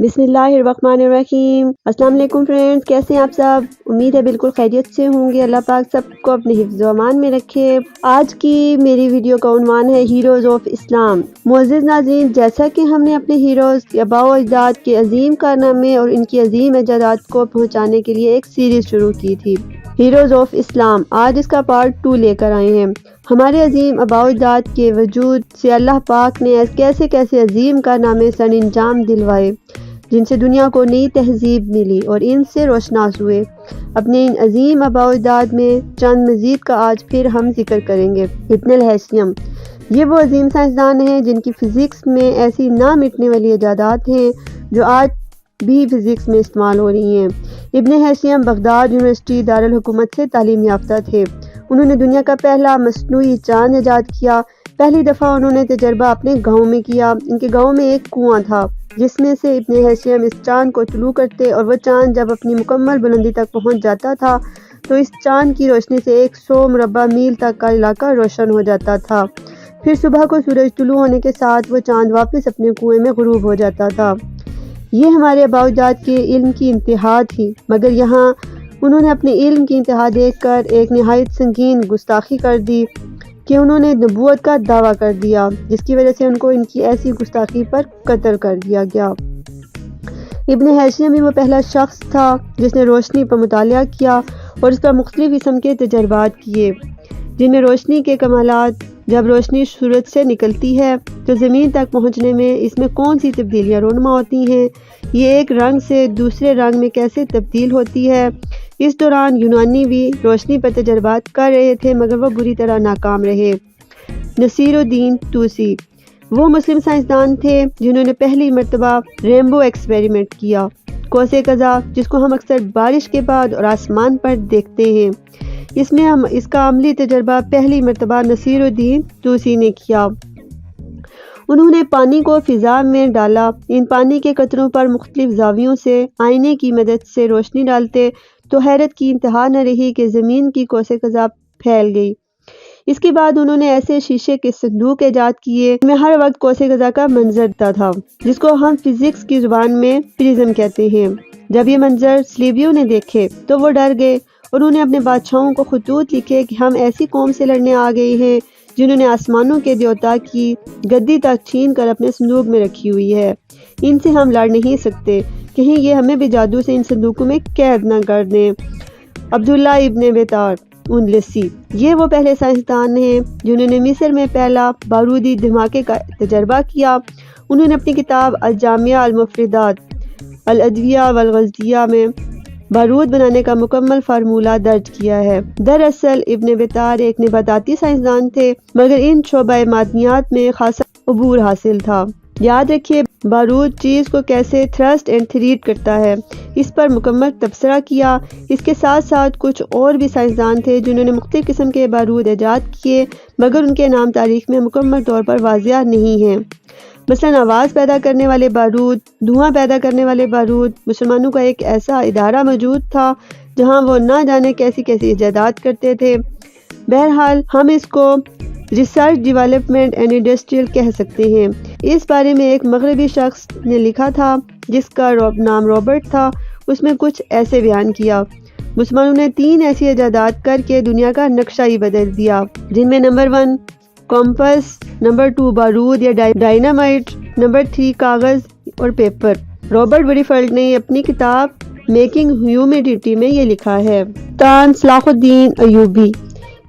बिस्मिल्लाहिर्रहमानिर्रहीम। अस्सलाम वालेकुम फ्रेंड्स, कैसे हैं आप सब? उम्मीद है बिल्कुल खैरियत से होंगे। अल्लाह पाक सबको अपने हिफ्ज़ व अमान में रखे। आज की मेरी वीडियो का उन्वान है हीरोज़ ऑफ इस्लाम। मुअज़्ज़िज़ नाज़रीन, जैसा कि हमने अपने हीरोज़ आबाओ अजदाद के अजीम कारनामे और इनकी अजीम इजादात को पहुँचाने के लिए एक सीरीज़ शुरू की थी, हीरोज़ ऑफ इस्लाम। आज इसका पार्ट 2 लेकर आए हैं। हमारे अजीम आबाओ अजदाद के वजूद से अल्लाह पाक ने कैसे कैसे अजीम कारनामे सर अंजाम दिलवाए, जिनसे दुनिया को नई तहजीब मिली और इनसे रोशनास हुए। अपने इन अजीम आबाओ अजदाद में चंद मजीद का आज फिर हम जिक्र करेंगे। इब्न हैशियम, ये वो अजीम साइंसदान हैं जिनकी फ़िज़िक्स में ऐसी ना मिटने वाली इजादात हैं जो आज भी फ़िज़िक्स में इस्तेमाल हो रही हैं। इब्न हैशियम बगदाद यूनिवर्सिटी दारुल हुकूमत से तालीम याफ्ता थे। उन्होंने दुनिया का पहला मसनूई चांद ईजाद किया। पहली दफ़ा उन्होंने तजर्बा अपने गाँव में किया। इनके गाँव में एक कुआं था जिसमें से इब्न हैशियम इस चांद को तुलू करते और वह चांद जब अपनी मुकम्मल बुलंदी तक पहुंच जाता था तो इस चांद की रोशनी से 100 मुरब्बा मील तक का इलाका रोशन हो जाता था। फिर सुबह को सूरज तुलू होने के साथ वो चांद वापस अपने कुएं में गुरूब हो जाता था। ये हमारे आबाओ अजदाद के इल्म की इंतहा थी, मगर यहाँ उन्होंने अपने इल्म की इंतहा देखकर एक निहायत संगीन गुस्ताखी कर दी कि उन्होंने नबूवत का दावा कर दिया, जिसकी वजह से उनको इनकी ऐसी गुस्ताखी पर कत्ल कर दिया गया। इब्न हैशियम भी वो पहला शख्स था जिसने रोशनी पर मुतालिया किया और इस पर मुख्तलिफ किस्म के तजर्बात किए, जिनमें रोशनी के कमालात, जब रोशनी सूरज से निकलती है तो ज़मीन तक पहुंचने में इसमें कौन सी तब्दीलियाँ रोनमा होती हैं, ये एक रंग से दूसरे रंग में कैसे तब्दील होती है। इस दौरान यूनानी भी रोशनी पर तजर्बात कर रहे थे, मगर वह बुरी तरह नाकाम रहे। नसीरुद्दीन तूसी, वो मुस्लिम साइंसदान थे जिन्होंने पहली मर्तबा रेनबो एक्सपेरिमेंट किया। कोसे कज़ा, जिसको हम अक्सर बारिश के बाद और आसमान पर देखते हैं, इसमें हम इसका अमली तजर्बा पहली मर्तबा नसीरुद्दीन तूसी ने किया। उन्होंने पानी को फिजा में डाला। इन पानी के कतरों पर मुख्तलिफ जावियों से आईने की मदद से रोशनी डालते तो हैरत की इंतहा न रही कि ज़मीन की कोसे कज़ा फैल गई। इसके बाद उन्होंने ऐसे शीशे के संदूक ईजाद किए जिनमें हर वक्त कोसे कज़ा का मंजर दिखता था, जिसको हम फिजिक्स की जुबान में प्रिज्म कहते हैं। जब ये मंजर स्लेवियों ने देखे तो वो डर गए और उन्होंने अपने बादशाहों को खतूत लिखे कि हम ऐसी कौम से लड़ने आ गए हैं जिन्होंने आसमानों के देवता की गद्दी तक छीन कर अपने संदूक में रखी हुई है। इनसे हम लड़ नहीं सकते, कहीं ये हमें भी जादू से इन संदूकों में कैद न कर दें। अब्दुल्ला इब्न बेतार उनलसी, ये वो पहले साइंसदान हैं जिन्होंने मिस्र में पहला बारूदी धमाके का तजर्बा किया। उन्होंने अपनी किताब अल-जामिया अल-मुफरिदात अल-अदविया वल-गज़िया में बारूद बनाने का मुकम्मल फार्मूला दर्ज किया है। दरअसल इब्न बेतार एक नबाताती साइंसदान थे, मगर इन शोबा मादनियात में खासा अबूर हासिल था। याद रखिए, बारूद चीज़ को कैसे थ्रस्ट एंड थ्रीट करता है, इस पर मुकम्मल तबसरा किया। इसके साथ साथ कुछ और भी साइंसदान थे जिन्होंने मुख्तलिफ किस्म के बारूद ईजाद किए, मगर उनके नाम तारीख में मुकम्मल तौर पर वाज़िया नहीं हैं। मसलन आवाज़ पैदा करने वाले बारूद, धुआं पैदा करने वाले बारूद। मुसलमानों का एक ऐसा इदारा मौजूद था जहाँ वो ना जाने कैसी कैसी इजादात करते थे। बहरहाल हम इसको रिसर्च डेवलपमेंट एंड इंडस्ट्रियल कह सकते हैं। इस बारे में एक मगरबी शख्स ने लिखा था जिसका नाम रॉबर्ट था। उसमें कुछ ऐसे बयान किया, मुसलमानों ने 3 ऐसी इजादात करके दुनिया का नक्शा ही बदल दिया, जिनमें नंबर 1 कॉम्पस, नंबर 2 बारूद या डायनामाइट, नंबर 3 कागज़ और पेपर। रॉबर्ट बरीफेल्ड ने अपनी किताब मेकिंग ह्यूमैनिटी में ये लिखा है। सुल्तान सलाहुद्दीन अयूबी,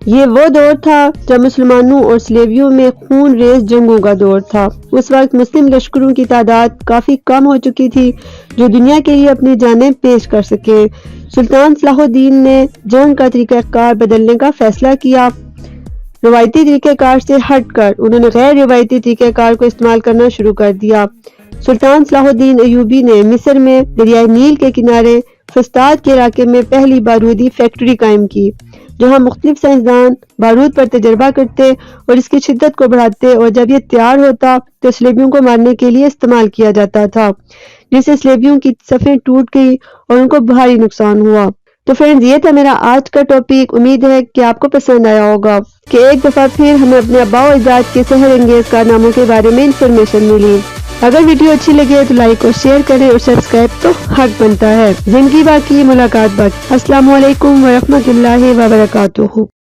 ये वो दौर था जब मुसलमानों और स्लेवियों में खून रेज जंगों का दौर था। उस वक्त मुस्लिम लश्करों की तादाद काफ़ी कम हो चुकी थी जो दुनिया के लिए अपनी जानें पेश कर सके। सुल्तान सलाहुद्दीन ने जंग का तरीक़ाकार बदलने का फैसला किया। रवायती तरीक़ेकार से हटकर उन्होंने गैर रवायती तरीक़ेकार को इस्तेमाल करना शुरू कर दिया। सुल्तान सलाहुद्दीन अयूबी ने मिस्र में दरियाए नील के किनारे फस्ताद के इलाके में पहली बारूदी फैक्ट्री कायम की, जहां मुख्तलिफ साइंसदान बारूद पर तजर्बा करते और इसकी शिद्दत को बढ़ाते, और जब यह तैयार होता तो स्लेवियों को मारने के लिए इस्तेमाल किया जाता था, जिससे स्लेवियों की सफ़ें टूट गई और उनको भारी नुकसान हुआ। तो फ्रेंड्स, ये था मेरा आज का टॉपिक। उम्मीद है कि आपको पसंद आया होगा कि एक दफ़ा फिर हमें अपने आबाओ अजदाद के सहर अंगेज कारनामों के बारे में इंफॉर्मेशन मिली। اگر ویڈیو اچھی لگے تو لائک اور شیئر کریں اور سبسکرائب تو حق بنتا ہے۔ زندگی باقی، ملاقات باقی۔ السلام علیکم ورحمۃ اللہ وبرکاتہ۔